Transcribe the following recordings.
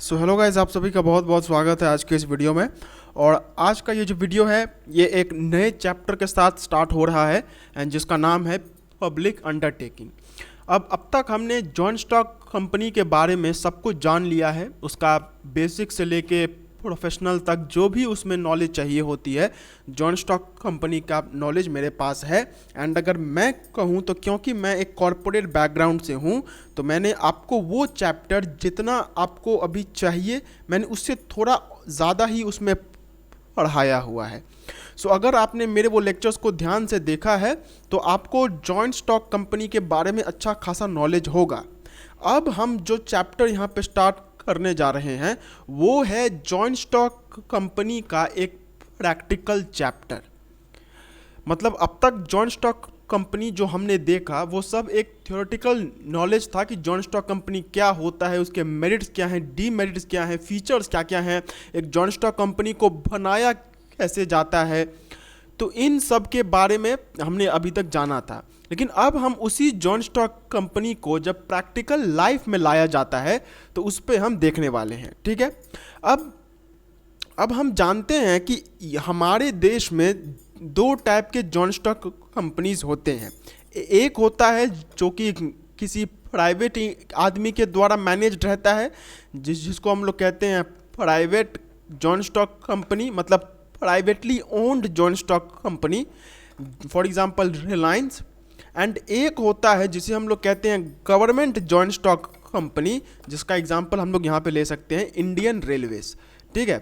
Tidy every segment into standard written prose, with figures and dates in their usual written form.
So hello guys, आप सभी का बहुत बहुत स्वागत है आज के इस वीडियो में। और आज का ये जो वीडियो है ये एक नए चैप्टर के साथ स्टार्ट हो रहा है एंड जिसका नाम है पब्लिक अंडरटेकिंग। अब तक हमने जॉइंट स्टॉक कंपनी के बारे में सब कुछ जान लिया है, उसका बेसिक से लेके प्रोफेशनल तक जो भी उसमें नॉलेज चाहिए होती है, जॉइंट स्टॉक कंपनी का नॉलेज मेरे पास है। एंड अगर मैं कहूँ तो क्योंकि मैं एक कॉरपोरेट बैकग्राउंड से हूँ तो मैंने आपको वो चैप्टर जितना आपको अभी चाहिए मैंने उससे थोड़ा ज़्यादा ही उसमें पढ़ाया हुआ है। सो अगर आपने मेरे वो लेक्चर्स को ध्यान से देखा है तो आपको जॉइंट स्टॉक कंपनी के बारे में अच्छा खासा नॉलेज होगा। अब हम जो चैप्टर यहाँ पे स्टार्ट करने जा रहे हैं वो है जॉइंट स्टॉक कंपनी का एक प्रैक्टिकल चैप्टर। मतलब अब तक जॉइंट स्टॉक कंपनी जो हमने देखा वो सब एक थ्योरेटिकल नॉलेज था कि जॉइंट स्टॉक कंपनी क्या होता है, उसके मेरिट्स क्या हैं, डीमेरिट्स क्या हैं, फीचर्स क्या क्या हैं, एक जॉइंट स्टॉक कंपनी को बनाया कैसे जाता है। तो इन सब के बारे में हमने अभी तक जाना था। लेकिन अब हम उसी जॉइंट स्टॉक कंपनी को जब प्रैक्टिकल लाइफ में लाया जाता है तो उस पर हम देखने वाले हैं। ठीक है। अब हम जानते हैं कि हमारे देश में दो टाइप के जॉइंट स्टॉक कंपनीज होते हैं। एक होता है जो कि किसी प्राइवेट आदमी के द्वारा मैनेज रहता है, जिसको हम लोग कहते हैं प्राइवेट जॉइंट स्टॉक कंपनी, मतलब privately owned joint stock company, for example Reliance. And एक होता है जिसे हम लोग कहते हैं गवर्नमेंट जॉइंट स्टॉक कंपनी, जिसका एग्जांपल हम लोग यहाँ पे ले सकते हैं इंडियन रेलवेज। ठीक है।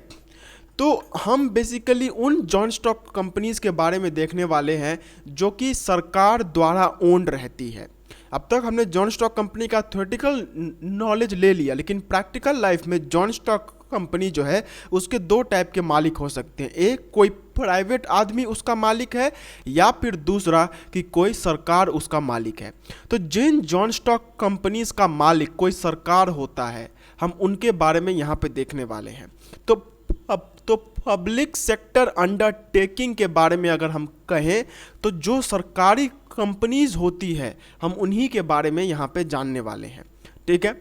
तो हम बेसिकली उन जॉइंट स्टॉक कंपनीज के बारे में देखने वाले हैं जो कि सरकार द्वारा ओन्ड रहती है। अब तक हमने जॉइंट स्टॉक कंपनी का थ्योरेटिकल नॉलेज ले लिया, लेकिन प्रैक्टिकल लाइफ में जॉइंट स्टॉक कंपनी जो है उसके दो टाइप के मालिक हो सकते हैं। एक कोई प्राइवेट आदमी उसका मालिक है, या फिर दूसरा कि कोई सरकार उसका मालिक है। तो जिन जॉइंट स्टॉक कंपनीज का मालिक कोई सरकार होता है हम उनके बारे में यहाँ पे देखने वाले हैं। तो पब्लिक सेक्टर अंडरटेकिंग के बारे में अगर हम कहें तो जो सरकारी कंपनीज होती है हम उन्हीं के बारे में यहाँ पे जानने वाले हैं। ठीक है।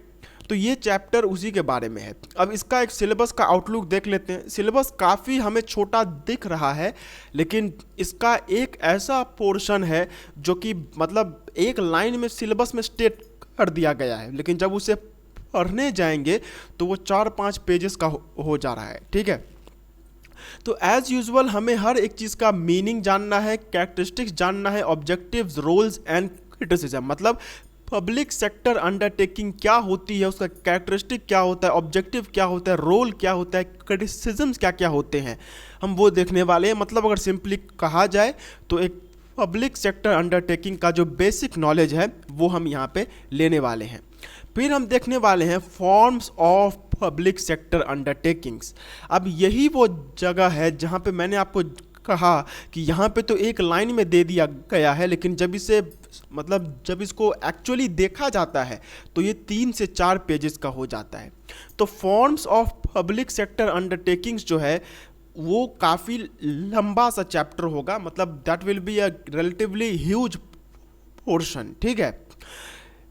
तो ये चैप्टर उसी के बारे में है। अब इसका एक सिलेबस का आउटलुक देख लेते हैं। सिलेबस काफ़ी हमें छोटा दिख रहा है, लेकिन इसका एक ऐसा पोर्शन है जो कि मतलब एक लाइन में सिलेबस में स्टेट कर दिया गया है, लेकिन जब उसे पढ़ने जाएंगे तो वो 4-5 पेजेस का हो जा रहा है। ठीक है। तो एज यूजुअल हमें हर एक चीज़ का मीनिंग जानना है, कैरेक्टरिस्टिक्स जानना है, ऑब्जेक्टिव्स, रोल्स एंड क्रिटिसिज्म। मतलब पब्लिक सेक्टर अंडरटेकिंग क्या होती है, उसका कैरेक्टरिस्टिक क्या होता है, ऑब्जेक्टिव क्या होता है, रोल क्या होता है, क्रिटिसिज्म्स क्या क्या होते हैं, हम वो देखने वाले हैं। मतलब अगर सिंपली कहा जाए तो एक पब्लिक सेक्टर अंडरटेकिंग का जो बेसिक नॉलेज है वो हम यहाँ पे लेने वाले हैं। फिर हम देखने वाले हैं forms of public sector undertakings. अब यही वो जगह है जहाँ पे मैंने आपको कहा कि यहाँ पे तो एक लाइन में दे दिया गया है, लेकिन जब इसको एक्चुअली देखा जाता है तो ये 3 से 4 पेजेस का हो जाता है। तो forms of public sector undertakings जो है वो काफ़ी लंबा सा चैप्टर होगा, मतलब that will be a relatively huge portion. ठीक है।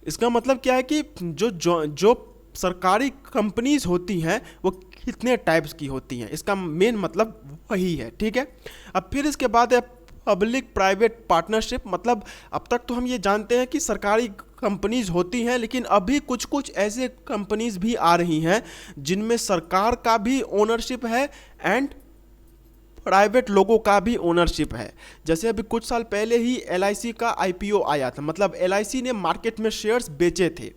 इसका मतलब क्या है कि जो सरकारी कंपनीज होती हैं वो कितने टाइप्स की होती हैं, इसका मेन मतलब वही है। ठीक है। अब फिर इसके बाद है पब्लिक प्राइवेट पार्टनरशिप। मतलब अब तक तो हम ये जानते हैं कि सरकारी कंपनीज होती हैं, लेकिन अभी कुछ कुछ ऐसे कंपनीज भी आ रही हैं जिनमें सरकार का भी ओनरशिप है एंड प्राइवेट लोगों का भी ओनरशिप है। जैसे अभी कुछ साल पहले ही LIC का IPO आया था, मतलब LIC ने मार्केट में शेयर्स बेचे थे।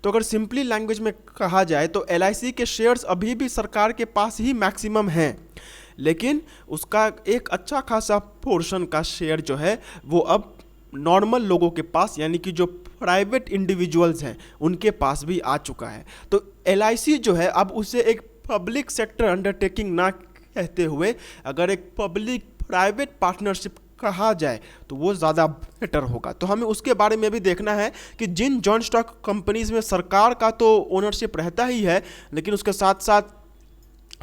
तो अगर सिंपली लैंग्वेज में कहा जाए तो LIC के शेयर्स अभी भी सरकार के पास ही मैक्सिमम हैं, लेकिन उसका एक अच्छा खासा पोर्शन का शेयर जो है वो अब नॉर्मल लोगों के पास, यानी कि जो प्राइवेट इंडिविजुअल्स हैं उनके पास भी आ चुका है। तो LIC जो है अब उसे एक पब्लिक सेक्टर अंडरटेकिंग ना कहते हुए अगर एक पब्लिक प्राइवेट पार्टनरशिप कहा जाए तो वो ज़्यादा बेटर होगा। तो हमें उसके बारे में भी देखना है कि जिन जॉइंट स्टॉक कंपनीज में सरकार का तो ओनरशिप रहता ही है, लेकिन उसके साथ साथ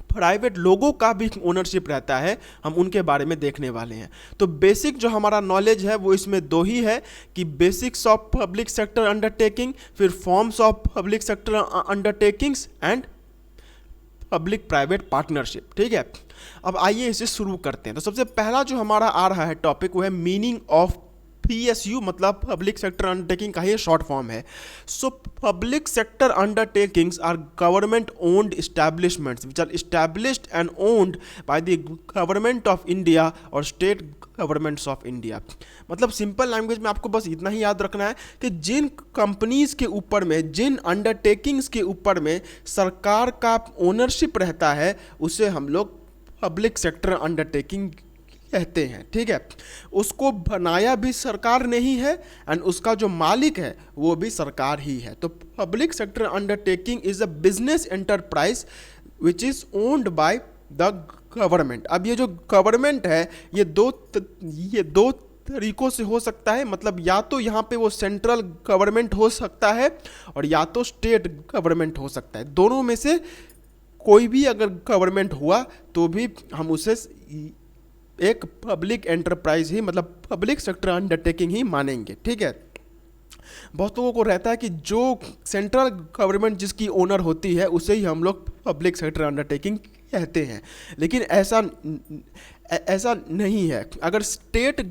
प्राइवेट लोगों का भी ओनरशिप रहता है, हम उनके बारे में देखने वाले हैं। तो बेसिक जो हमारा नॉलेज है वो इसमें दो ही है कि basics of public sector undertaking, फिर forms of public sector undertakings and public private partnership. ठीक है, अब आइए इसे शुरू करते हैं। तो सबसे पहला जो हमारा आ रहा है टॉपिक वो है मीनिंग ऑफ PSU, मतलब पब्लिक सेक्टर अंडरटेकिंग का ही शॉर्ट फॉर्म है। So public sector undertakings are government owned establishments which are established and owned by the government of India और स्टेट गवर्नमेंट्स ऑफ इंडिया। मतलब simple language में आपको बस इतना ही याद रखना है कि जिन कंपनीज के ऊपर में, जिन अंडरटेकिंग्स के ऊपर में सरकार का ओनरशिप रहता है, उसे हम लोग पब्लिक सेक्टर अंडरटेकिंग कहते हैं। ठीक है, उसको बनाया भी सरकार ने ही है एंड उसका जो मालिक है वो भी सरकार ही है। तो public sector undertaking is a business enterprise which is owned by the government. अब ये जो गवर्नमेंट है ये दो तरीकों से हो सकता है, मतलब या तो यहाँ पे वो सेंट्रल गवर्नमेंट हो सकता है और या तो स्टेट गवर्नमेंट हो सकता है। दोनों में से कोई भी अगर गवर्नमेंट हुआ तो भी हम उसे एक पब्लिक एंटरप्राइज ही, मतलब पब्लिक सेक्टर अंडरटेकिंग ही मानेंगे। ठीक है, बहुत लोगों को रहता है कि जो सेंट्रल गवर्नमेंट जिसकी ओनर होती है उसे ही हम लोग पब्लिक सेक्टर अंडरटेकिंग कहते हैं, लेकिन ऐसा नहीं है। अगर स्टेट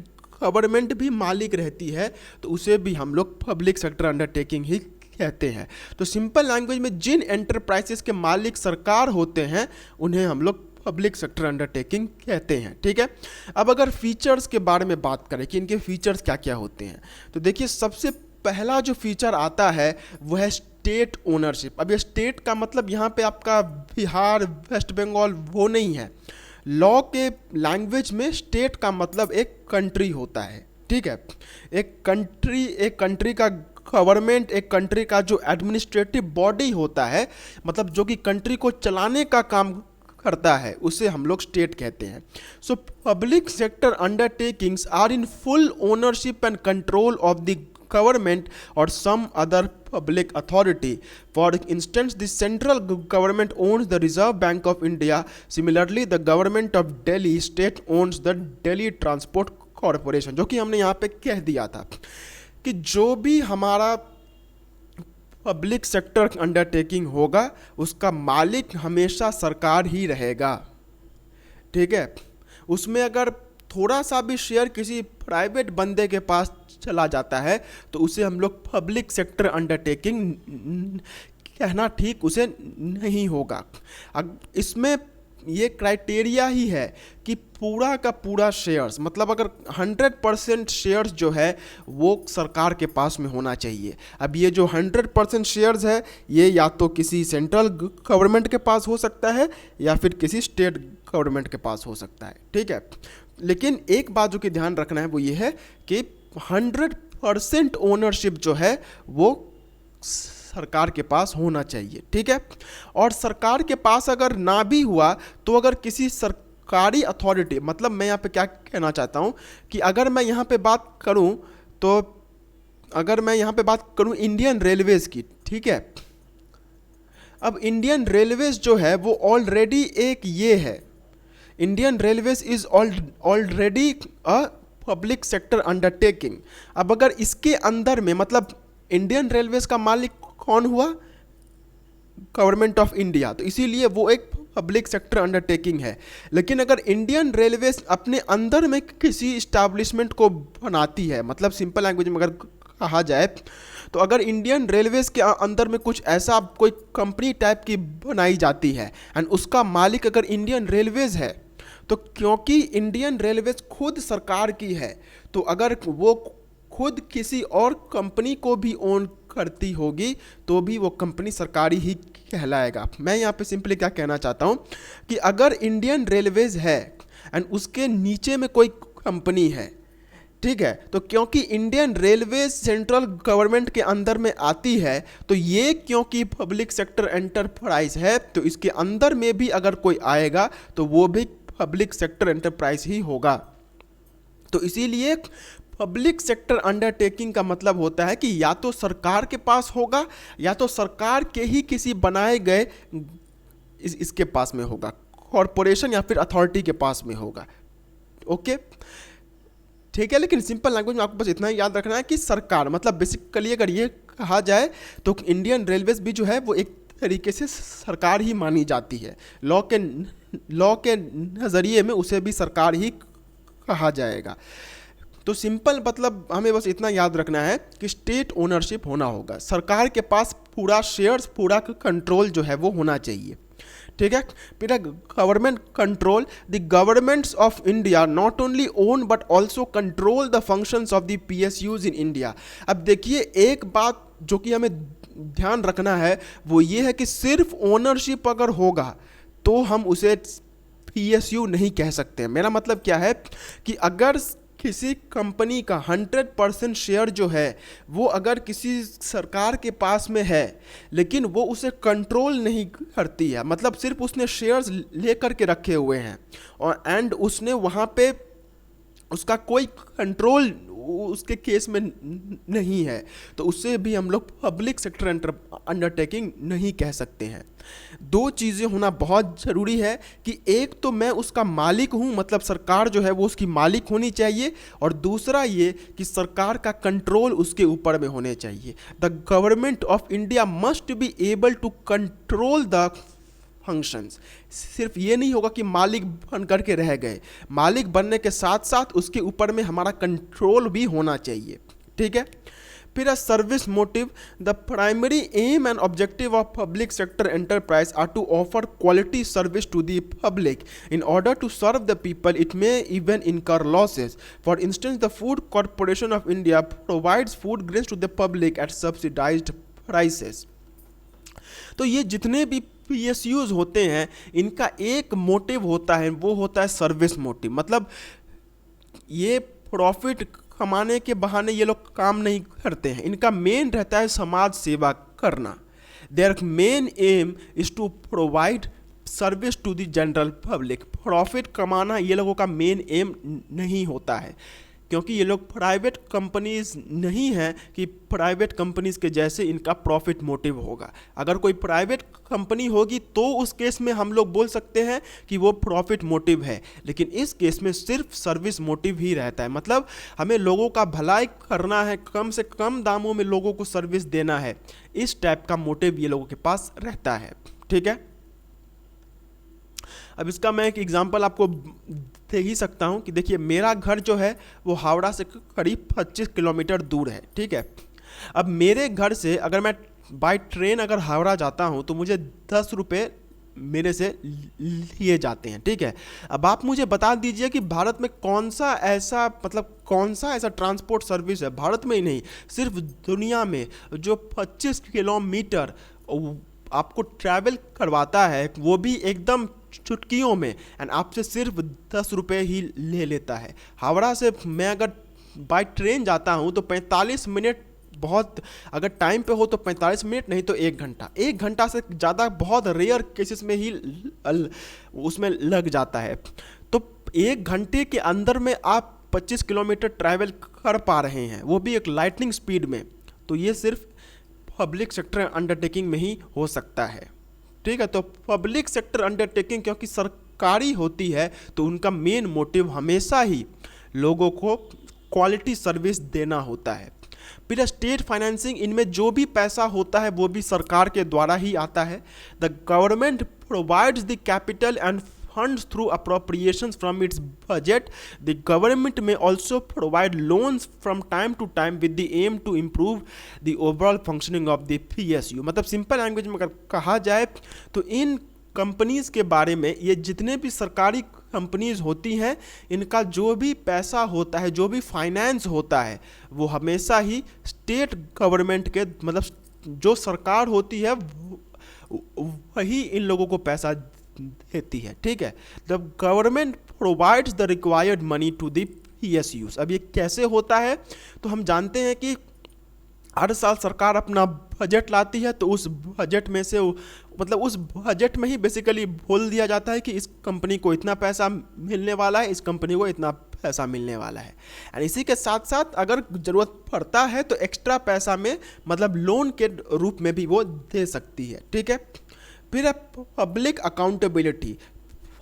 गवर्नमेंट भी मालिक रहती है तो उसे भी हम लोग पब्लिक सेक्टर अंडरटेकिंग ही कहते हैं। तो सिंपल लैंग्वेज में जिन एंटरप्राइजेस के मालिक सरकार होते हैं उन्हें हम लोग पब्लिक सेक्टर अंडरटेकिंग कहते हैं। ठीक है, अब अगर फीचर्स के बारे में बात करें कि इनके फीचर्स क्या क्या होते हैं, तो देखिए सबसे पहला जो फीचर आता है वो है स्टेट ओनरशिप। अब ये स्टेट का मतलब यहाँ पे आपका बिहार, वेस्ट बंगाल वो नहीं है। लॉ के लैंग्वेज में स्टेट का मतलब एक कंट्री होता है। ठीक है, एक कंट्री का गवर्नमेंट, एक कंट्री का जो एडमिनिस्ट्रेटिव बॉडी होता है, मतलब जो कि कंट्री को चलाने का काम करता है, उसे हम लोग स्टेट कहते हैं। So public sector undertakings are in full ownership and control of the government or some other public authority. For instance, the central government owns the Reserve Bank of India. Similarly, the government of Delhi state owns the Delhi Transport Corporation. जो कि हमने यहाँ पे कह दिया था कि जो भी हमारा पब्लिक सेक्टर अंडरटेकिंग होगा उसका मालिक हमेशा सरकार ही रहेगा। ठीक है, उसमें अगर थोड़ा सा भी शेयर किसी प्राइवेट बंदे के पास चला जाता है तो उसे हम लोग पब्लिक सेक्टर अंडरटेकिंग कहना ठीक उसे नहीं होगा। इसमें ये क्राइटेरिया ही है कि पूरा का पूरा शेयर्स, मतलब अगर 100% शेयर्स जो है वो सरकार के पास में होना चाहिए। अब ये जो 100% शेयर्स है ये या तो किसी सेंट्रल गवर्नमेंट के पास हो सकता है या फिर किसी स्टेट गवर्नमेंट के पास हो सकता है। ठीक है, लेकिन एक बात जो कि ध्यान रखना है वो ये है कि 100% ओनरशिप जो है वो सरकार के पास होना चाहिए। ठीक है, और सरकार के पास अगर ना भी हुआ तो अगर किसी सरकारी अथॉरिटी, मतलब मैं यहाँ पे क्या कहना चाहता हूँ कि अगर मैं यहाँ पे बात करूँ तो अगर मैं यहाँ पे बात करूँ इंडियन रेलवेज़ की, ठीक है, अब इंडियन रेलवेज़ जो है वो ऑलरेडी एक ये है, Indian railways is already a public sector undertaking. अब अगर इसके अंदर में, मतलब इंडियन रेलवेज का मालिक कौन हुआ, गवर्नमेंट ऑफ इंडिया, तो इसीलिए वो एक पब्लिक सेक्टर अंडरटेकिंग है। लेकिन अगर इंडियन रेलवेज अपने अंदर में किसी इस्टेब्लिशमेंट को बनाती है, मतलब सिंपल लैंग्वेज में अगर कहा जाए तो अगर इंडियन रेलवेज के अंदर में कुछ ऐसा कोई कंपनी टाइप की बनाई जाती है एंड उसका मालिक अगर इंडियन रेलवेज है, तो क्योंकि इंडियन रेलवेज खुद सरकार की है तो अगर वो खुद किसी और कंपनी को भी ओन करती होगी तो भी वो कंपनी सरकारी ही कहलाएगा। मैं यहाँ पे सिंपली क्या कहना चाहता हूँ कि अगर इंडियन रेलवेज है एंड उसके नीचे में कोई कंपनी है, ठीक है, तो क्योंकि इंडियन रेलवेज सेंट्रल गवर्नमेंट के अंदर में आती है तो ये क्योंकि पब्लिक सेक्टर एंटरप्राइज है तो इसके अंदर में भी अगर कोई आएगा तो वो भी पब्लिक सेक्टर एंटरप्राइज ही होगा। तो इसीलिए पब्लिक सेक्टर अंडरटेकिंग का मतलब होता है कि या तो सरकार के पास होगा या तो सरकार के ही किसी बनाए गए इसके पास में होगा, कॉरपोरेशन या फिर अथॉरिटी के पास में होगा। ओके, ठीक है, लेकिन सिंपल लैंग्वेज में आपको बस इतना ही याद रखना है कि सरकार, मतलब बेसिकली अगर ये कहा जाए तो इंडियन रेलवेज भी जो है वो एक तरीके से सरकार ही मानी जाती है। लॉ के नज़रिए में उसे भी सरकार ही कहा जाएगा। तो सिंपल मतलब हमें बस इतना याद रखना है कि स्टेट ओनरशिप होना होगा, सरकार के पास पूरा शेयर्स, पूरा कंट्रोल जो है वो होना चाहिए, ठीक है। फिर government control, the governments of India not only own but also control the functions of the PSUs in India. अब देखिए एक बात जो कि हमें ध्यान रखना है वो ये है कि सिर्फ ओनरशिप अगर होगा तो हम उसे PSU नहीं कह सकते। मेरा मतलब क्या है कि अगर किसी कंपनी का 100% शेयर जो है वो अगर किसी सरकार के पास में है लेकिन वो उसे कंट्रोल नहीं करती है, मतलब सिर्फ उसने शेयर्स लेकर के रखे हुए हैं और एंड उसने वहाँ पे उसका कोई कंट्रोल उसके केस में नहीं है, तो उससे भी हम लोग पब्लिक सेक्टर अंडरटेकिंग नहीं कह सकते हैं। दो चीज़ें होना बहुत ज़रूरी है कि एक तो मैं उसका मालिक हूँ, मतलब सरकार जो है वो उसकी मालिक होनी चाहिए, और दूसरा ये कि सरकार का कंट्रोल उसके ऊपर में होने चाहिए। The government of India must be able to control the functions. सिर्फ ये नहीं होगा कि मालिक बन करके रह गए, मालिक बनने के साथ साथ उसके ऊपर में हमारा कंट्रोल भी होना चाहिए, ठीक है। फिर service motive, the primary aim and objective of public sector enterprise are to offer quality service to the public. In order to serve the people it may even incur losses. For instance the Food Corporation of India provides food grains to the public at subsidised prices. तो ये जितने भी PSUs होते हैं इनका एक motive होता है, वो होता है सर्विस मोटिव। मतलब ये प्रॉफिट कमाने के बहाने ये लोग काम नहीं करते हैं, इनका मेन रहता है समाज सेवा करना। Their main aim is to provide service to the general public. Profit कमाना ये लोगों का मेन एम नहीं होता है, क्योंकि ये लोग प्राइवेट कंपनीज नहीं हैं कि प्राइवेट कंपनीज के जैसे इनका प्रॉफिट मोटिव होगा। अगर कोई प्राइवेट कंपनी होगी तो उस केस में हम लोग बोल सकते हैं कि वो प्रॉफिट मोटिव है, लेकिन इस केस में सिर्फ सर्विस मोटिव ही रहता है। मतलब हमें लोगों का भलाई करना है, कम से कम दामों में लोगों को सर्विस देना है, इस टाइप का मोटिव ये लोगों के पास रहता है, ठीक है। अब इसका मैं एक एग्जांपल आपको दे ही सकता हूँ कि देखिए मेरा घर जो है वो हावड़ा से करीब 25 किलोमीटर दूर है, ठीक है। अब मेरे घर से अगर मैं बाय ट्रेन अगर हावड़ा जाता हूँ तो मुझे 10 रुपये मेरे से लिए जाते हैं, ठीक है। अब आप मुझे बता दीजिए कि भारत में कौन सा ऐसा ट्रांसपोर्ट सर्विस है, भारत में ही नहीं सिर्फ दुनिया में, जो 25 किलोमीटर आपको ट्रैवल करवाता है, वो भी एकदम चुटकियों में, एंड आपसे सिर्फ 10 रुपये ही ले लेता है। हावड़ा से मैं अगर बाय ट्रेन जाता हूँ तो 45 मिनट, बहुत अगर टाइम पे हो तो 45 मिनट, नहीं तो 1 घंटा, 1 घंटा से ज़्यादा बहुत रेयर केसेस में ही उसमें लग जाता है। तो 1 घंटे के अंदर में आप 25 किलोमीटर ट्रैवल कर पा रहे हैं, वो भी एक लाइटनिंग स्पीड में, तो ये सिर्फ पब्लिक सेक्टर अंडरटेकिंग में ही हो सकता है, ठीक है। तो पब्लिक सेक्टर अंडरटेकिंग क्योंकि सरकारी होती है तो उनका मेन मोटिव हमेशा ही लोगों को क्वालिटी सर्विस देना होता है। फिर स्टेट फाइनेंसिंग, इनमें जो भी पैसा होता है वो भी सरकार के द्वारा ही आता है। The government provides the capital and funds through appropriations from its budget. The government may also provide loans from time to time with the aim to improve the overall functioning of the PSU. मतलब simple language में अगर कहा जाए तो इन companies के बारे में, ये जितने भी सरकारी कंपनीज होती हैं, इनका जो भी पैसा होता है, जो भी फाइनेंस होता है, वो हमेशा ही स्टेट गवर्नमेंट के, मतलब जो सरकार होती है वही इन लोगों को पैसा देती है, ठीक है। The government provides the required money to the PSUs। अब ये कैसे होता है, तो हम जानते हैं कि हर साल सरकार अपना बजट लाती है, तो उस बजट में से मतलब उस बजट में ही बेसिकली बोल दिया जाता है कि इस कंपनी को इतना पैसा मिलने वाला है, इस कंपनी को इतना पैसा मिलने वाला है। एंड इसी के साथ साथ अगर ज़रूरत पड़ता है तो एक्स्ट्रा पैसा में, मतलब लोन के रूप में भी वो दे सकती है, ठीक है। फिर public accountability,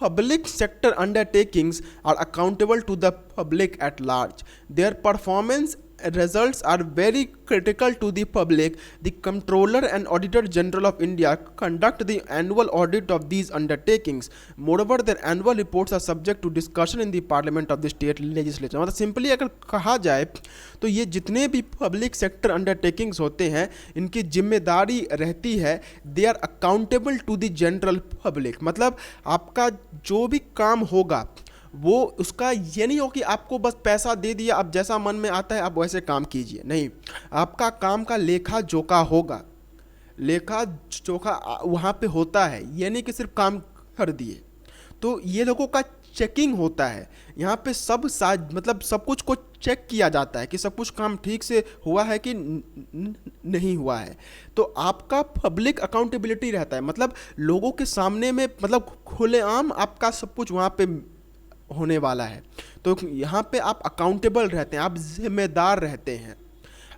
public sector undertakings are accountable to the public at large. Their performance results are very critical to the public, the Comptroller and Auditor General of India conduct the annual audit of these undertakings. Moreover, their annual reports are subject to discussion in the Parliament of the state legislature. मतलब simply अगर कहा जाए तो ये जितने भी public sector undertakings होते हैं इनकी जिम्मेदारी रहती है, they are accountable to the general public. मतलब आपका जो भी काम होगा वो उसका ये नहीं हो कि आपको बस पैसा दे दिया, आप जैसा मन में आता है आप वैसे काम कीजिए, नहीं, आपका काम का लेखा जोखा होगा, लेखा जोखा वहाँ पे होता है, ये नहीं कि सिर्फ काम कर दिए। तो ये लोगों का चेकिंग होता है यहाँ पे, सब मतलब सब कुछ को चेक किया जाता है कि सब कुछ काम ठीक से हुआ है कि नहीं हुआ है। तो आपका पब्लिक अकाउंटेबिलिटी रहता है, मतलब लोगों के सामने में, मतलब खुलेआम आपका सब कुछ वहाँ पे होने वाला है। तो यहाँ पे आप अकाउंटेबल रहते हैं, आप जिम्मेदार रहते हैं,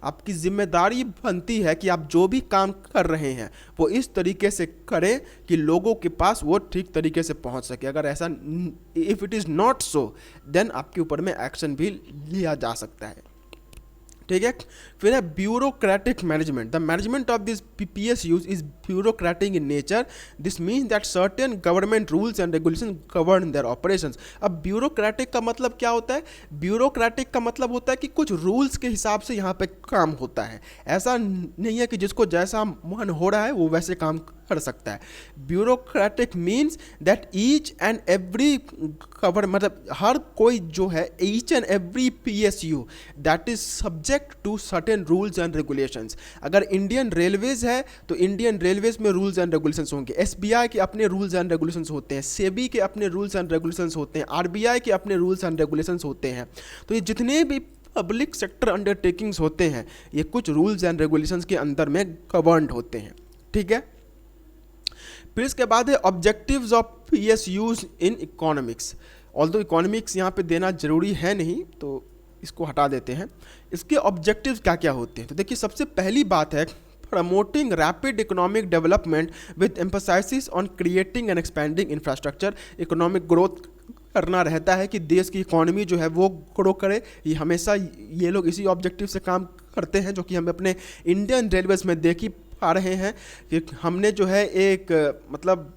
आपकी जिम्मेदारी बनती है कि आप जो भी काम कर रहे हैं वो इस तरीके से करें कि लोगों के पास वो ठीक तरीके से पहुंच सके। अगर ऐसा if it is not so then आपके ऊपर में एक्शन भी लिया जा सकता है, ठीक है। फिर है bureaucratic management. The management of this PSUs is bureaucratic in nature. This means that certain government rules and regulation govern their operations. अब ब्यूरोक्रेटिक का मतलब क्या होता है? ब्यूरोक्रेटिक का मतलब होता है कि कुछ रूल्स के हिसाब से यहाँ पे काम होता है। ऐसा नहीं है कि जिसको जैसा मन हो रहा है वो वैसे काम कर सकता है। Bureaucratic means that each and every मतलब हर कोई जो है, each and every PSU that is subject to certain rules and regulations. अगर इंडियन रेलवेज है तो इंडियन रेलवेज में रूल्स एंड रेगुलेशंस होंगे, SBI के अपने रूल्स एंड रेगुलेशंस होते हैं, सेबी के अपने रूल्स एंड रेगुलेशंस होते हैं, RBI के अपने रूल्स एंड रेगुलेशंस होते हैं। तो ये जितने भी पब्लिक सेक्टर अंडरटेकिंग्स होते हैं ये कुछ रूल्स एंड रेगुलेशंस के अंदर में गवर्नड होते हैं, ठीक है। फिर इसके बाद है objectives of PSUs in economics. Although economics यहाँ पे देना जरूरी है नहीं तो इसको हटा देते हैं। इसके ऑब्जेक्टिव्स क्या क्या होते हैं? तो देखिए, सबसे पहली बात है promoting rapid economic development with emphasis on creating and expanding infrastructure. Economic growth करना रहता है कि देश की इकोनॉमी जो है वो ग्रो करे। ये हमेशा ये लोग इसी ऑब्जेक्टिव से काम करते हैं, जो कि हम अपने इंडियन रेलवेज में देख ही पा रहे हैं कि हमने जो है एक मतलब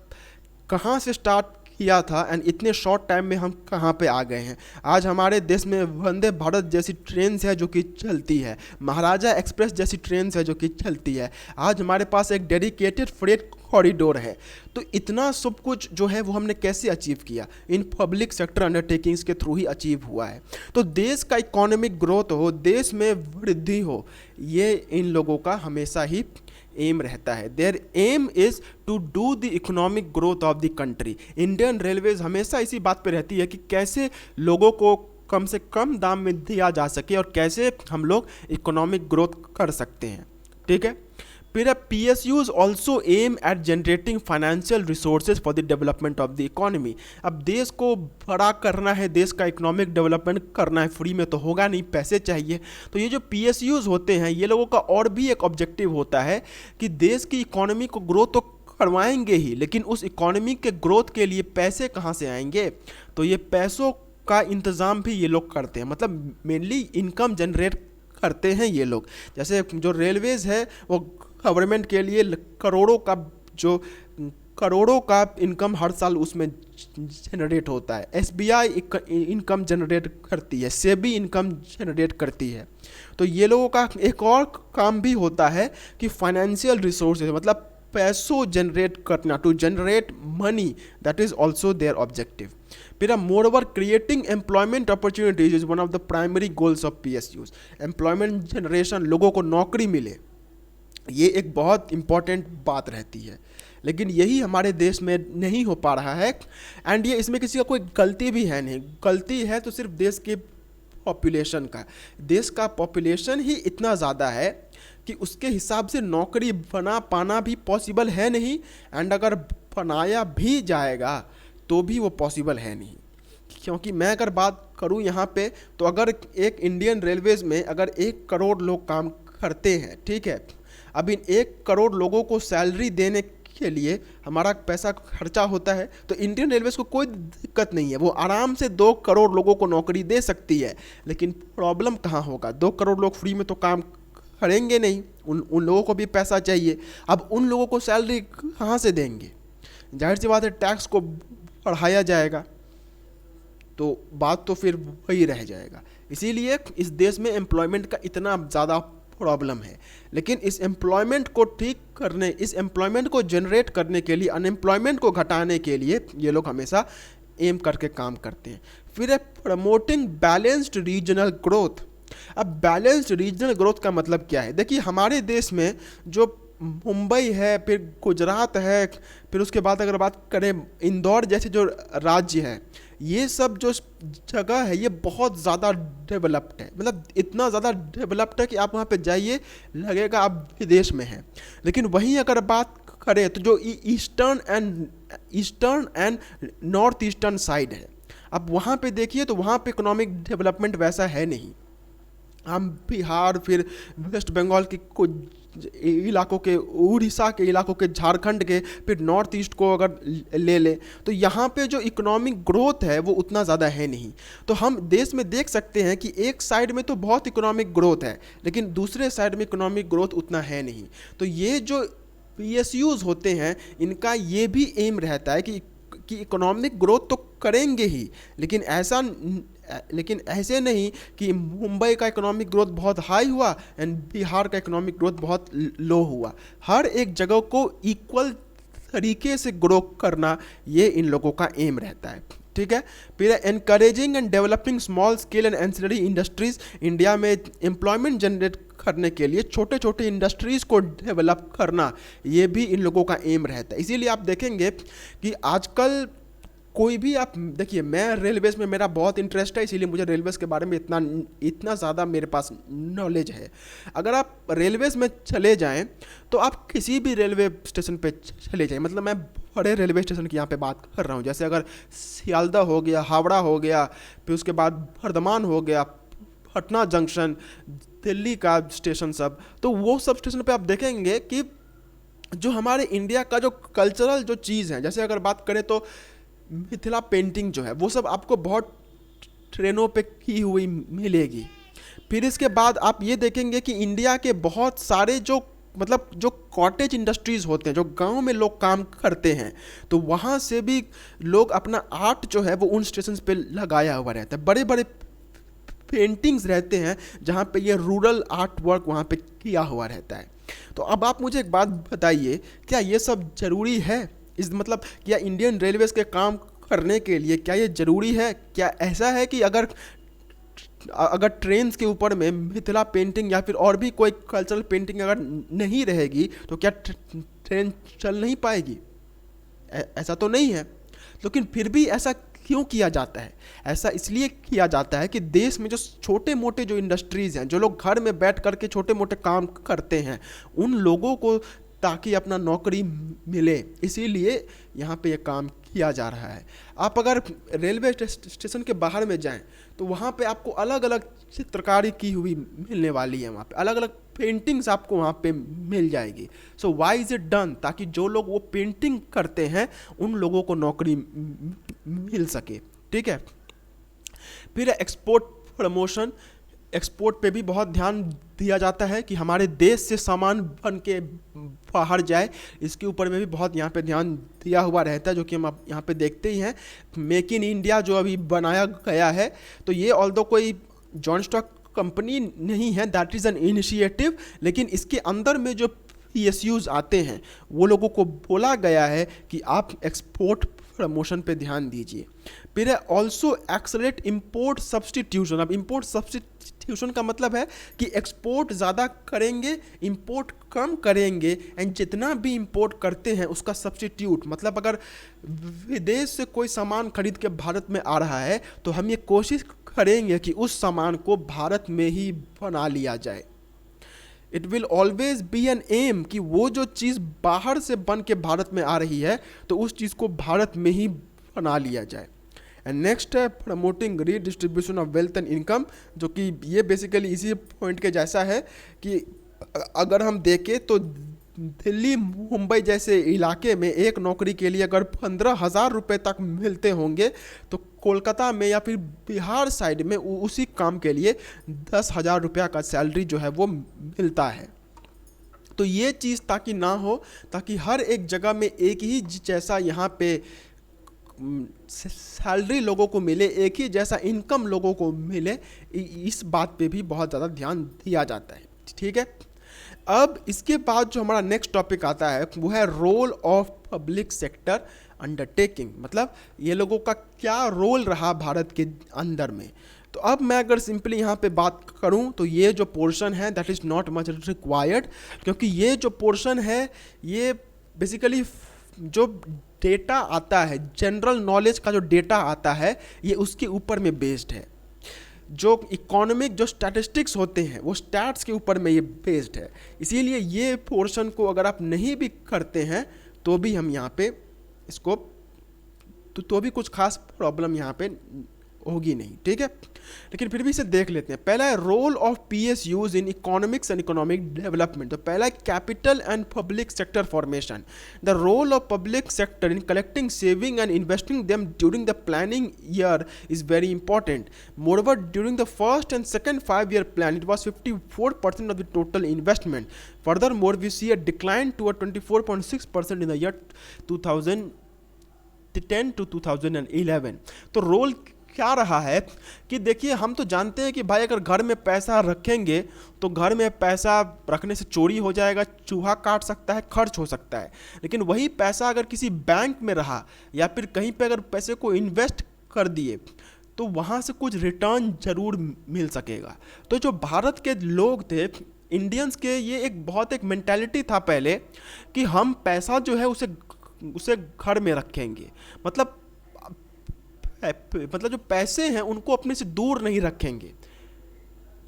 कहाँ से स्टार्ट किया था एंड इतने शॉर्ट टाइम में हम कहाँ पे आ गए हैं। आज हमारे देश में वंदे भारत जैसी ट्रेन्स है जो कि चलती है, महाराजा एक्सप्रेस जैसी ट्रेन्स है जो कि चलती है, आज हमारे पास एक डेडिकेटेड फ्रेट कॉरिडोर है। तो इतना सब कुछ जो है वो हमने कैसे अचीव किया? इन पब्लिक सेक्टर अंडरटेकिंग्स के थ्रू ही अचीव हुआ है। तो देश का इकोनॉमिक ग्रोथ हो, देश में वृद्धि हो, ये इन लोगों का हमेशा ही एम रहता है। Their aim is to do the economic growth of the country. Indian railways हमेशा इसी बात पे रहती है कि कैसे लोगों को कम से कम दाम में दिया जा सके और कैसे हम लोग इकोनॉमिक ग्रोथ कर सकते हैं, ठीक है। फिर PSUs also aim at generating financial resources for the development of the economy. अब देश को बड़ा करना है, देश का इकोनॉमिक डेवलपमेंट करना है, फ्री में तो होगा नहीं, पैसे चाहिए। तो ये जो PSUs होते हैं ये लोगों का और भी एक ऑब्जेक्टिव होता है कि देश की इकोनॉमी को ग्रोथ तो करवाएंगे ही, लेकिन उस इकोनॉमी के ग्रोथ के लिए पैसे कहाँ से आएंगे? तो ये पैसों का इंतज़ाम भी ये लोग करते हैं, मतलब मेनली इनकम जनरेट करते हैं ये लोग। जैसे जो रेलवेज है वो गवर्नमेंट के लिए करोड़ों का इनकम हर साल उसमें जनरेट होता है। SBI इनकम जनरेट करती है, सेबी इनकम जनरेट करती है। तो ये लोगों का एक और काम भी होता है कि फाइनेंशियल रिसोर्सेज मतलब पैसों जनरेट करना, to generate money, that is also their objective. फिर moreover creating employment opportunities is one of the primary goals of PSUs। Employment generation, लोगों को नौकरी मिले, ये एक बहुत इंपॉर्टेंट बात रहती है, लेकिन यही हमारे देश में नहीं हो पा रहा है। एंड ये इसमें किसी का कोई गलती भी है नहीं, गलती है तो सिर्फ देश के पॉपुलेशन का। देश का पॉपुलेशन ही इतना ज़्यादा है कि उसके हिसाब से नौकरी बना पाना भी पॉसिबल है नहीं, एंड अगर बनाया भी जाएगा तो भी वो पॉसिबल है नहीं। क्योंकि मैं अगर बात करूँ यहाँ पे, तो अगर एक इंडियन रेलवेज में अगर 1 करोड़ लोग काम करते हैं, ठीक है, अब इन 1 करोड़ लोगों को सैलरी देने के लिए हमारा पैसा खर्चा होता है, तो इंडियन रेलवेज़ को कोई दिक्कत नहीं है, वो आराम से 2 करोड़ लोगों को नौकरी दे सकती है। लेकिन प्रॉब्लम कहाँ होगा, 2 करोड़ लोग फ्री में तो काम करेंगे नहीं, उन लोगों को भी पैसा चाहिए। अब उन लोगों को सैलरी कहाँ से देंगे? जाहिर सी बात है टैक्स को बढ़ाया जाएगा, तो बात तो फिर वही रह जाएगा। इसीलिए इस देश में एम्प्लॉयमेंट का इतना ज़्यादा प्रॉब्लम है। लेकिन इस एम्प्लॉयमेंट को ठीक करने, इस एम्प्लॉयमेंट को जनरेट करने के लिए, अनएम्प्लॉयमेंट को घटाने के लिए ये लोग हमेशा एम करके काम करते हैं। फिर है प्रमोटिंग बैलेंस्ड रीजनल ग्रोथ। अब बैलेंस्ड रीजनल ग्रोथ का मतलब क्या है? देखिए हमारे देश में जो मुंबई है, फिर गुजरात है, फिर उसके बाद अगर बात करें इंदौर जैसे जो राज्य है, ये सब जो जगह है ये बहुत ज़्यादा डेवलप्ड है। मतलब इतना ज़्यादा डेवलप्ड है कि आप वहाँ पे जाइए लगेगा आप विदेश में हैं। लेकिन वहीं अगर बात करें तो जो eastern and north eastern side है, अब वहाँ पे देखिए तो वहाँ पे इकोनॉमिक डेवलपमेंट वैसा है नहीं। हम बिहार, फिर वेस्ट बंगाल के कुछ इलाकों के, उड़ीसा के इलाकों के, झारखंड के, फिर नॉर्थ ईस्ट को अगर ले लें तो यहाँ पे जो इकोनॉमिक ग्रोथ है वो उतना ज़्यादा है नहीं। तो हम देश में देख सकते हैं कि एक साइड में तो बहुत इकोनॉमिक ग्रोथ है, लेकिन दूसरे साइड में इकोनॉमिक ग्रोथ उतना है नहीं। तो ये जो PSUs होते हैं, इनका ये भी एम रहता है कि इकोनॉमिक ग्रोथ तो करेंगे ही, लेकिन ऐसे नहीं कि मुंबई का इकोनॉमिक ग्रोथ बहुत हाई हुआ एंड बिहार का इकोनॉमिक ग्रोथ बहुत लो हुआ। हर एक जगह को इक्वल तरीके से ग्रो करना, ये इन लोगों का एम रहता है। ठीक है। फिर encouraging and developing small scale and ancillary industries. India में एम्प्लॉयमेंट जनरेट करने के लिए छोटे छोटे इंडस्ट्रीज को डेवलप करना, ये भी इन लोगों का एम रहता है। इसीलिए आप देखेंगे कि आजकल कोई भी, आप देखिए मैं रेलवेज़ में मेरा बहुत इंटरेस्ट है, इसीलिए मुझे रेलवेज़ के बारे में इतना ज़्यादा मेरे पास नॉलेज है। अगर आप रेलवेज़ में चले जाएं तो आप किसी भी रेलवे स्टेशन पे चले जाएं, मतलब मैं बड़े रेलवे स्टेशन की यहाँ पे बात कर रहा हूँ, जैसे अगर सियालदह हो गया, हावड़ा हो गया, फिर उसके बाद बर्धमान हो गया, पटना जंक्शन, दिल्ली का स्टेशन सब, तो वो सब स्टेशन पे आप देखेंगे कि जो हमारे इंडिया का जो कल्चरल जो चीज़ है, जैसे अगर बात करें तो मिथिला पेंटिंग जो है वो सब आपको बहुत ट्रेनों पे की हुई मिलेगी। फिर इसके बाद आप ये देखेंगे कि इंडिया के बहुत सारे जो, मतलब जो कॉटेज इंडस्ट्रीज़ होते हैं, जो गांव में लोग काम करते हैं, तो वहाँ से भी लोग अपना आर्ट जो है वो उन स्टेशन पे लगाया हुआ रहता है। बड़े बड़े पेंटिंग्स रहते हैं जहाँ पे ये रूरल आर्ट वर्क वहाँ पे किया हुआ रहता है। तो अब आप मुझे एक बात बताइए, क्या ये सब ज़रूरी है? इस मतलब क्या इंडियन रेलवेज़ के काम करने के लिए क्या ये ज़रूरी है? क्या ऐसा है कि अगर ट्रेन के ऊपर में मिथिला पेंटिंग या फिर और भी कोई कल्चरल पेंटिंग अगर नहीं रहेगी तो क्या ट्रेन चल नहीं पाएगी? ऐसा तो नहीं है। लेकिन फिर भी ऐसा क्यों किया जाता है? ऐसा इसलिए किया जाता है कि देश में जो छोटे मोटे जो इंडस्ट्रीज़ हैं, जो लोग घर में बैठ करके छोटे मोटे काम करते हैं, उन लोगों को ताकि अपना नौकरी मिले, इसीलिए यहाँ पे ये काम किया जा रहा है। आप अगर रेलवे स्टेशन के बाहर में जाएं तो वहाँ पे आपको अलग अलग चित्रकारी की हुई मिलने वाली है, वहाँ पे अलग अलग पेंटिंग्स आपको वहाँ पे मिल जाएगी। So why is it done? ताकि जो लोग वो पेंटिंग करते हैं उन लोगों को नौकरी मिल सके। ठीक है। फिर एक्सपोर्ट प्रमोशन। एक्सपोर्ट पे भी बहुत ध्यान दिया जाता है कि हमारे देश से सामान बन के बाहर जाए, इसके ऊपर में भी बहुत यहाँ पे ध्यान दिया हुआ रहता है, जो कि हम आप यहाँ पे देखते ही हैं। मेक इन इंडिया जो अभी बनाया गया है, तो ये ऑल्दो कोई जॉइंट स्टॉक कंपनी नहीं है, दैट इज़ एन इनिशिएटिव, लेकिन इसके अंदर में जो PSUs आते हैं वो लोगों को बोला गया है कि आप एक्सपोर्ट प्रमोशन पे ध्यान दीजिए। फिर है ऑल्सो एक्सेलरेट इम्पोर्ट सब्सटीट्यूशन। अब इम्पोर्ट सब्सटीट्यूशन का मतलब है कि एक्सपोर्ट ज़्यादा करेंगे, इम्पोर्ट कम करेंगे, एंड जितना भी इम्पोर्ट करते हैं उसका सब्सटीट्यूट, मतलब अगर विदेश से कोई सामान खरीद के भारत में आ रहा है तो हम ये कोशिश करेंगे कि उस सामान को भारत में ही बना लिया जाए। It will always be an aim कि वो जो चीज़ बाहर से बन के भारत में आ रही है तो उस चीज़ को भारत में ही बना लिया जाए। एंड नेक्स्ट है promoting redistribution of wealth and income, जो कि ये बेसिकली इसी पॉइंट के जैसा है कि अगर हम देखें तो दिल्ली मुंबई जैसे इलाके में एक नौकरी के लिए अगर 15,000 रुपये तक मिलते होंगे, तो कोलकाता में या फिर बिहार साइड में उसी काम के लिए 10,000 रुपया का सैलरी जो है वो मिलता है। तो ये चीज़ ताकि ना हो, ताकि हर एक जगह में एक ही जैसा यहाँ पे सैलरी लोगों को मिले, एक ही जैसा इनकम लोगों को मिले, इस बात पे भी बहुत ज़्यादा ध्यान दिया जाता है। ठीक है, अब इसके बाद जो हमारा नेक्स्ट टॉपिक आता है वो है role of public sector undertaking. मतलब ये लोगों का क्या रोल रहा भारत के अंदर में। तो अब मैं अगर सिंपली यहाँ पे बात करूँ तो ये जो पोर्शन है that is not much required, क्योंकि ये जो पोर्शन है ये बेसिकली जो डेटा आता है, जनरल नॉलेज का जो डेटा आता है, ये उसके ऊपर में बेस्ड है। जो इकोनॉमिक जो स्टैटिस्टिक्स होते हैं वो स्टैट्स के ऊपर में ये बेस्ड है। इसीलिए ये पोर्शन को अगर आप नहीं भी करते हैं तो भी हम यहाँ पे इसको तो भी कुछ खास प्रॉब्लम यहाँ पे होगी नहीं। ठीक है, लेकिन फिर भी इसे देख लेते हैं। पहला है role of PSUs in economics and economic development. तो पहला है capital and public sector formation. The role of public sector in collecting, saving and investing them during the planning year is very important. Moreover during the first and second 5-year plan it was 54% of the total investment. Furthermore, we see a decline to a 24.6% in the year 2010 to 2011. तो role क्या रहा है कि देखिए, हम तो जानते हैं कि भाई अगर घर में पैसा रखेंगे तो घर में पैसा रखने से चोरी हो जाएगा, चूहा काट सकता है, खर्च हो सकता है। लेकिन वही पैसा अगर किसी बैंक में रहा या फिर कहीं पे अगर पैसे को इन्वेस्ट कर दिए तो वहाँ से कुछ रिटर्न जरूर मिल सकेगा। तो जो भारत के लोग थे, इंडियंस के, ये एक मेंटालिटी था पहले कि हम पैसा जो है उसे घर में रखेंगे। मतलब जो पैसे हैं उनको अपने से दूर नहीं रखेंगे,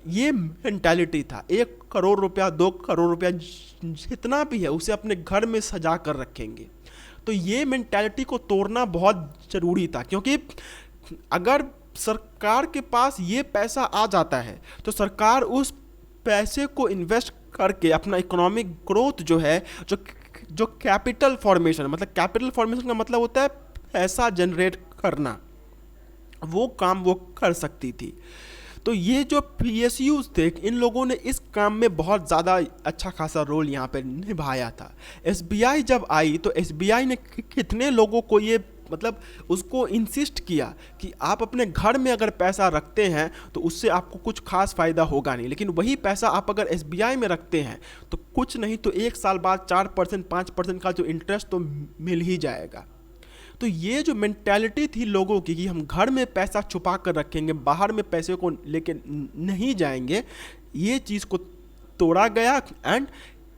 ये मेंटालिटी था। 1 करोड़ रुपया, 2 करोड़ रुपया जितना भी है उसे अपने घर में सजा कर रखेंगे। तो ये मेंटालिटी को तोड़ना बहुत ज़रूरी था, क्योंकि अगर सरकार के पास ये पैसा आ जाता है तो सरकार उस पैसे को इन्वेस्ट करके अपना इकोनॉमिक ग्रोथ जो है, जो कैपिटल फॉर्मेशन, मतलब कैपिटल फॉर्मेशन का मतलब होता है पैसा जनरेट करना, वो काम वो कर सकती थी। तो ये जो PSUs थे, इन लोगों ने इस काम में बहुत ज़्यादा अच्छा खासा रोल यहाँ पे निभाया था। SBI जब आई तो SBI ने कितने लोगों को ये मतलब उसको इंसिस्ट किया कि आप अपने घर में अगर पैसा रखते हैं तो उससे आपको कुछ खास फ़ायदा होगा नहीं, लेकिन वही पैसा आप अगर SBI में रखते हैं तो कुछ नहीं तो 1 साल बाद 4% 5% का जो इंटरेस्ट तो मिल ही जाएगा। तो ये जो मेंटालिटी थी लोगों की कि हम घर में पैसा छुपा कर रखेंगे, बाहर में पैसे को लेके नहीं जाएंगे, ये चीज़ को तोड़ा गया। एंड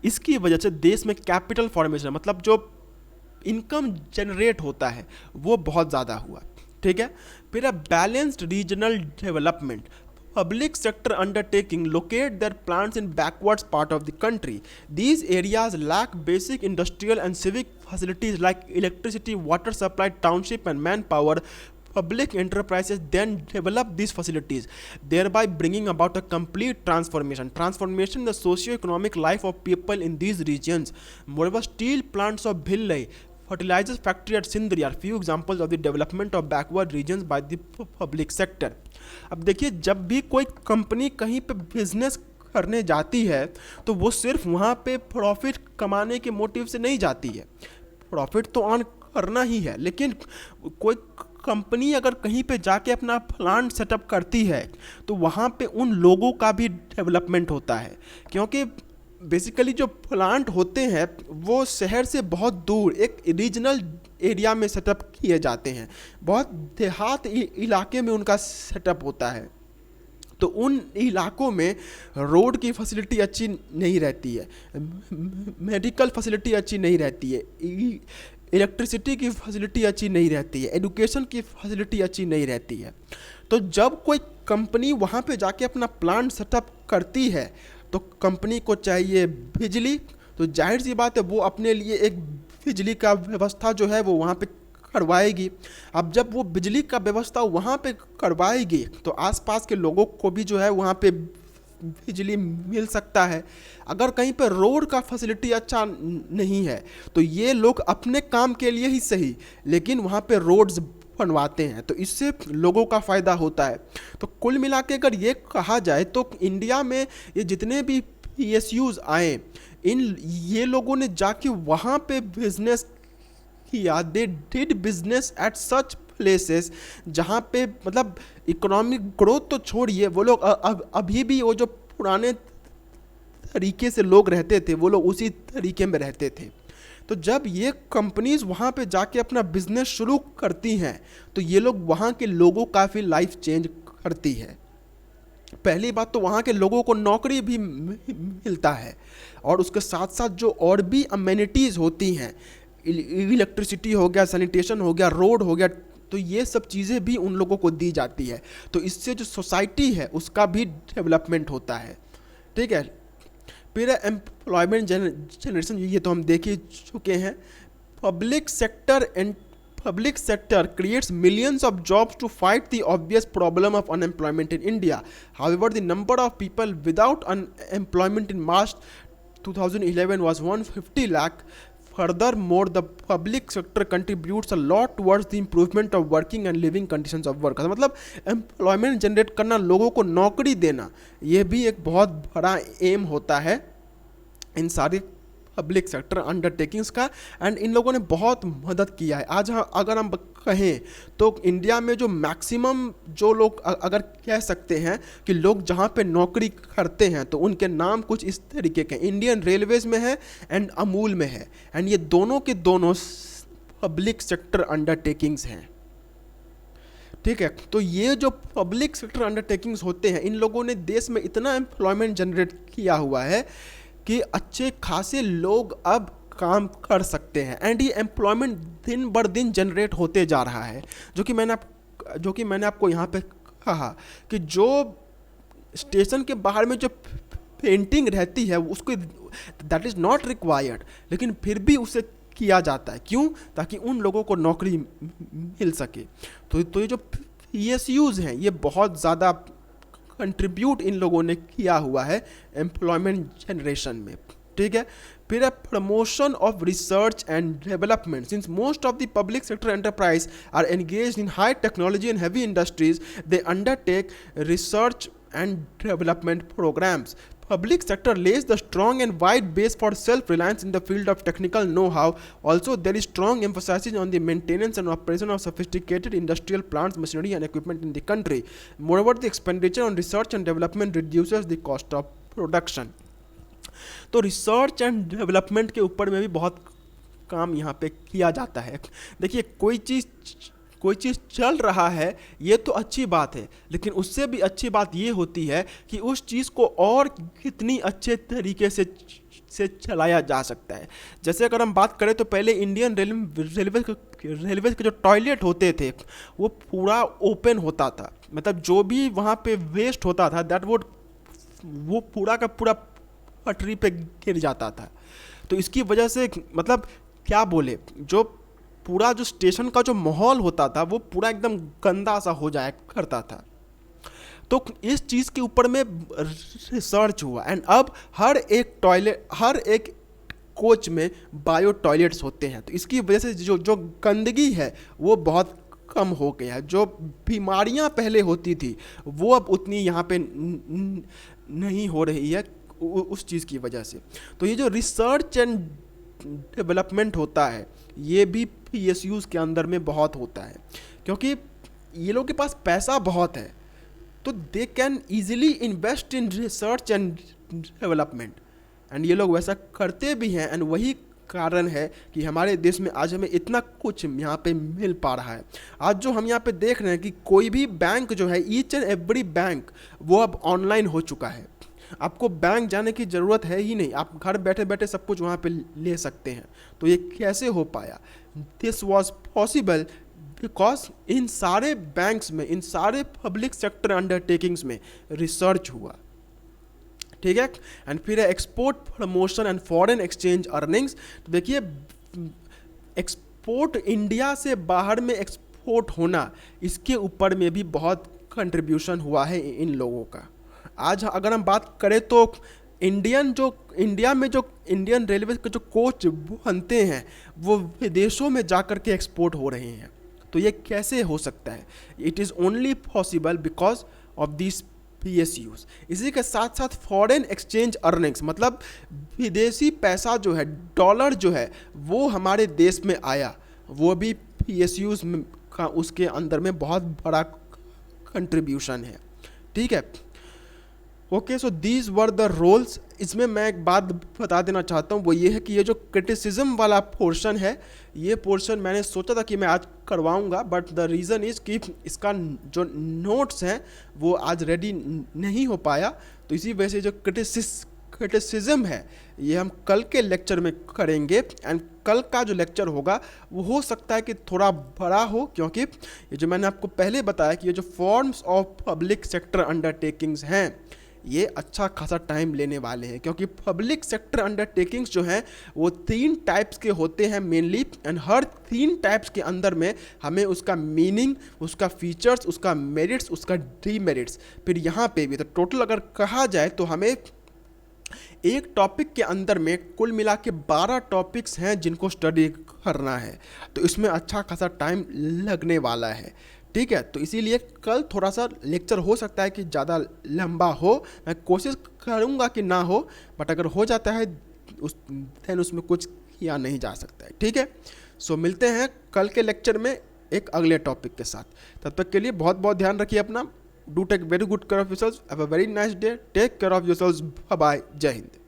इसकी वजह से देश में कैपिटल फॉर्मेशन, मतलब जो इनकम जनरेट होता है, वो बहुत ज़्यादा हुआ। ठीक है, फिर है balanced regional development. Public sector undertaking locate their plants in backwards part of the country. These areas lack basic industrial and civic facilities like electricity, water supply, township and manpower. Public enterprises then develop these facilities, thereby bringing about a complete transformation in the socio-economic life of people in these regions. Moreover, steel plants of Bhillai, fertilizers factory at Sindri are few examples of the development of backward regions by the public sector. अब देखिए, जब भी कोई company कहीं पे business करने जाती है तो वो सिर्फ वहाँ पे प्रॉफिट कमाने के मोटिव से नहीं जाती है, प्रॉफिट तो अर्न करना ही है। लेकिन कोई कंपनी अगर कहीं पे जाके अपना प्लांट सेटअप करती है तो वहाँ पे उन लोगों का भी डेवलपमेंट होता है, क्योंकि बेसिकली जो प्लांट होते हैं वो शहर से बहुत दूर एक रीजनल एरिया में सेटअप किए जाते हैं, बहुत देहात इलाके में उनका सेटअप होता है। तो उन इलाकों में रोड की फैसिलिटी अच्छी नहीं रहती है, मेडिकल फैसिलिटी अच्छी नहीं रहती है, इलेक्ट्रिसिटी की फैसिलिटी अच्छी नहीं रहती है, एजुकेशन की फैसिलिटी अच्छी नहीं रहती है। तो जब कोई कंपनी वहाँ पे जाके अपना प्लांट सेटअप करती है तो कंपनी को चाहिए बिजली, तो जाहिर सी बात है वो अपने लिए एक बिजली का व्यवस्था जो है वो वहाँ पे करवाएगी। अब जब वो बिजली का व्यवस्था वहाँ पे करवाएगी तो आसपास के लोगों को भी जो है वहाँ पे बिजली मिल सकता है। अगर कहीं पर रोड का फैसिलिटी अच्छा नहीं है तो ये लोग अपने काम के लिए ही सही, लेकिन वहाँ पे रोड्स बनवाते हैं, तो इससे लोगों का फ़ायदा होता है। तो कुल मिला के अगर ये कहा जाए तो इंडिया में ये जितने भी PSUs आए, ये लोगों ने जाके वहाँ पे बिजनेस किया। They did business at such places जहाँ पे मतलब इकोनॉमिक ग्रोथ तो छोड़िए, वो लोग अभी भी वो जो पुराने तरीके से लोग रहते थे वो लोग उसी तरीके में रहते थे। तो जब ये कंपनीज वहाँ पे जाके अपना बिजनेस शुरू करती हैं तो ये लोग वहाँ के लोगों का भी लाइफ चेंज करती है। पहली बात तो वहाँ के लोगों को नौकरी भी मिलता है, और उसके साथ साथ जो और भी अमेनिटीज़ होती हैं, इलेक्ट्रिसिटी हो गया, सैनिटेशन हो गया, रोड हो गया, तो ये सब चीज़ें भी उन लोगों को दी जाती है। तो इससे जो सोसाइटी है उसका भी डेवलपमेंट होता है। ठीक है, फिर एम्प्लॉयमेंट जनरेशन, ये तो हम देख ही चुके हैं। Public sector creates millions of jobs to fight the obvious problem of unemployment in India. However, the number of people without unemployment in March 2011 was 150 lakh. Furthermore, the public sector contributes a lot towards the improvement of working and living conditions of workers. मतलब employment generate करना, लोगों को नौकरी देना, ये भी एक बहुत बड़ा एम होता है इन सारी पब्लिक सेक्टर अंडरटेकिंग्स का, एंड इन लोगों ने बहुत मदद किया है। आज अगर हम कहें तो इंडिया में जो मैक्सिमम जो लोग अगर कह सकते हैं कि लोग जहाँ पे नौकरी करते हैं तो उनके नाम कुछ इस तरीके के इंडियन रेलवेज में है एंड अमूल में है, एंड ये दोनों के दोनों पब्लिक सेक्टर अंडरटेकिंग्स हैं। ठीक है, तो ये जो पब्लिक सेक्टर अंडरटेकिंग्स होते हैं, इन लोगों ने देश में इतना एम्प्लॉयमेंट जनरेट किया हुआ है कि अच्छे खासे लोग अब काम कर सकते हैं, एंड ये एम्प्लॉयमेंट दिन बर दिन जनरेट होते जा रहा है। जो कि मैंने आपको यहाँ पे कहा कि जो स्टेशन के बाहर में जो पेंटिंग रहती है उसको दैट इज़ नॉट रिक्वायर्ड, लेकिन फिर भी उसे किया जाता है। क्यों? ताकि उन लोगों को नौकरी मिल सके। तो ये जो PSUs हैं ये बहुत ज़्यादा कंट्रीब्यूट इन लोगों ने किया हुआ है एम्प्लॉयमेंट जनरेशन में। ठीक है, फिर है promotion of research and development. Since most of the public sector enterprise are engaged in high technology and heavy industries, they undertake research and development programmes. Public sector lays the strong and wide base for self-reliance in the field of technical know-how. Also, there is strong emphasis on the maintenance and operation of sophisticated industrial plants, machinery and equipment in the country. Moreover, the expenditure on research and development reduces the cost of production. तो research and development के ऊपर में भी बहुत काम यहाँ पे किया जाता है। देखिए, कोई चीज़ चल रहा है ये तो अच्छी बात है, लेकिन उससे भी अच्छी बात ये होती है कि उस चीज़ को और कितनी अच्छे तरीके से चलाया जा सकता है। जैसे अगर हम बात करें तो पहले इंडियन रेलवे के जो टॉयलेट होते थे वो पूरा ओपन होता था, मतलब जो भी वहाँ पे वेस्ट होता था दैट वो पूरा का पूरा पटरी पे गिर जाता था। तो इसकी वजह से मतलब क्या बोले, जो पूरा जो स्टेशन का जो माहौल होता था वो पूरा एकदम गंदा सा हो जाया करता था। तो इस चीज़ के ऊपर में रिसर्च हुआ, एंड अब हर एक कोच में बायो टॉयलेट्स होते हैं। तो इसकी वजह से जो गंदगी है वो बहुत कम हो गया है। जो बीमारियां पहले होती थी वो अब उतनी यहाँ पे नहीं हो रही है उस चीज़ की वजह से। तो ये जो रिसर्च एंड डेवलपमेंट होता है ये भी PSUs के अंदर में बहुत होता है, क्योंकि ये लोगों के पास पैसा बहुत है तो they can easily invest in research and development, and ये लोग वैसा करते भी हैं। एंड वही कारण है कि हमारे देश में आज हमें इतना कुछ यहाँ पे मिल पा रहा है। आज जो हम यहाँ पे देख रहे हैं कि कोई भी बैंक जो है, ईच एंड एवरी बैंक वो अब ऑनलाइन हो चुका है। आपको बैंक जाने की ज़रूरत है ही नहीं, आप घर बैठे बैठे सब कुछ वहाँ पे ले सकते हैं। तो ये कैसे हो पाया? This was possible because in सारे बैंक्स में, इन सारे पब्लिक सेक्टर अंडरटेकिंग्स में रिसर्च हुआ। ठीक है, एंड फिर है export promotion and foreign exchange earnings. तो देखिए, एक्सपोर्ट इंडिया से बाहर में एक्सपोर्ट होना, इसके ऊपर में भी बहुत कंट्रीब्यूशन हुआ है इन लोगों का। आज अगर हम बात करें तो इंडिया में जो इंडियन रेलवे के जो कोच बनते हैं वो विदेशों में जा कर के एक्सपोर्ट हो रहे हैं। तो ये कैसे हो सकता है? It is only possible because of this PSUs। इसी के साथ साथ फॉरेन एक्सचेंज अर्निंग्स, मतलब विदेशी पैसा जो है, डॉलर जो है वो हमारे देश में आया, वो भी PSUs का उसके अंदर में बहुत बड़ा कंट्रीब्यूशन है। ठीक है, okay, so these were the roles. इसमें मैं एक बात बता देना चाहता हूँ, वो ये है कि ये जो क्रिटिसिज्म वाला पोर्शन है, ये पोर्शन मैंने सोचा था कि मैं आज करवाऊँगा, बट द रीज़न इज़ कि इसका जो नोट्स हैं वो आज रेडी नहीं हो पाया, तो इसी वजह से जो क्रिटिसिज्म है ये हम कल के लेक्चर में करेंगे। एंड कल का जो लेक्चर होगा वो हो सकता है कि थोड़ा बड़ा हो, क्योंकि ये जो मैंने आपको पहले बताया कि ये जो forms of public sector undertakings हैं ये अच्छा खासा टाइम लेने वाले हैं, क्योंकि पब्लिक सेक्टर अंडरटेकिंग्स जो हैं वो 3 टाइप्स के होते हैं मेनली, एंड हर 3 टाइप्स के अंदर में हमें उसका मीनिंग, उसका फीचर्स, उसका मेरिट्स, उसका डीमेरिट्स, फिर यहाँ पे भी, तो टोटल अगर कहा जाए तो हमें एक टॉपिक के अंदर में कुल मिला के 12 टॉपिक्स हैं जिनको स्टडी करना है, तो इसमें अच्छा खासा टाइम लगने वाला है। ठीक है, तो इसीलिए कल थोड़ा सा लेक्चर हो सकता है कि ज़्यादा लंबा हो, मैं कोशिश करूँगा कि ना हो, बट अगर हो जाता है देन उसमें कुछ किया नहीं जा सकता है। ठीक है, सो मिलते हैं कल के लेक्चर में एक अगले टॉपिक के साथ। तब तक के लिए बहुत बहुत ध्यान रखिए अपना। Do take very good care of yourselves, have a very nice day, take care of yourselves, bye bye, जय हिंद।